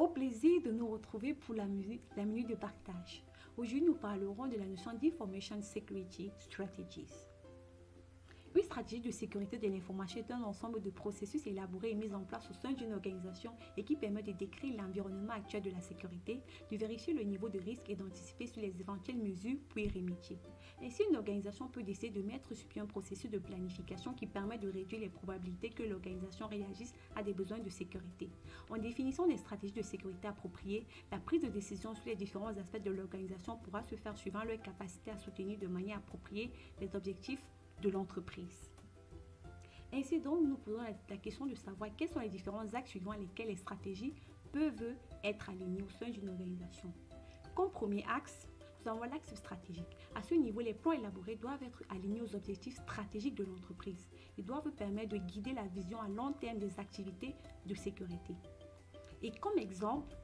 Au plaisir de nous retrouver pour la minute de partage. Aujourd'hui, nous parlerons de la notion d'Information Security Strategies. Une stratégie de sécurité de l'information est un ensemble de processus élaborés et mis en place au sein d'une organisation et qui permet de décrire l'environnement actuel de la sécurité, de vérifier le niveau de risque et d'anticiper sur les éventuelles mesures pour y remédier. Ainsi, une organisation peut décider de mettre sur pied un processus de planification qui permet de réduire les probabilités que l'organisation réagisse à des besoins de sécurité. En définissant des stratégies de sécurité appropriées, la prise de décision sur les différents aspects de l'organisation pourra se faire suivant leur capacité à soutenir de manière appropriée les objectifs de l'entreprise. Ainsi donc, nous posons la question de savoir quels sont les différents axes suivant lesquels les stratégies peuvent être alignées au sein d'une organisation. Comme premier axe, nous avons l'axe stratégique. À ce niveau, les plans élaborés doivent être alignés aux objectifs stratégiques de l'entreprise. Ils doivent permettre de guider la vision à long terme des activités de sécurité. Et comme exemple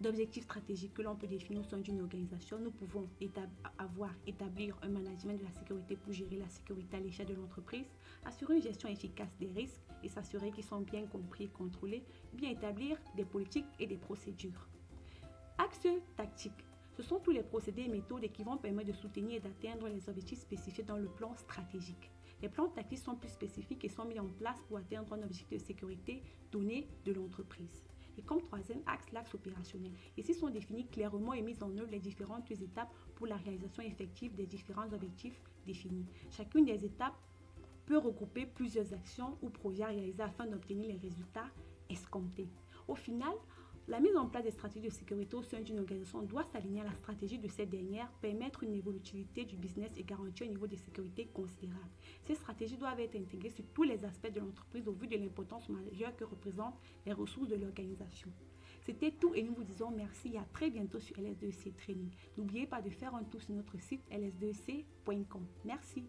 d'objectifs stratégiques que l'on peut définir au sein d'une organisation, nous pouvons établir un management de la sécurité pour gérer la sécurité à l'échelle de l'entreprise, assurer une gestion efficace des risques et s'assurer qu'ils sont bien compris et contrôlés, bien établir des politiques et des procédures. Axe tactique. Ce sont tous les procédés et méthodes qui vont permettre de soutenir et d'atteindre les objectifs spécifiés dans le plan stratégique. Les plans tactiques sont plus spécifiques et sont mis en place pour atteindre un objectif de sécurité donné de l'entreprise. Et comme troisième axe, l'axe opérationnel. Ici sont définis clairement et mises en œuvre les différentes étapes pour la réalisation effective des différents objectifs définis. Chacune des étapes peut regrouper plusieurs actions ou projets à réaliser afin d'obtenir les résultats escomptés. Au final, la mise en place des stratégies de sécurité au sein d'une organisation doit s'aligner à la stratégie de cette dernière, permettre une évolutivité du business et garantir un niveau de sécurité considérable. Ces stratégies doivent être intégrées sur tous les aspects de l'entreprise au vu de l'importance majeure que représentent les ressources de l'organisation. C'était tout et nous vous disons merci et à très bientôt sur LS2C Training. N'oubliez pas de faire un tour sur notre site ls2c.com. Merci.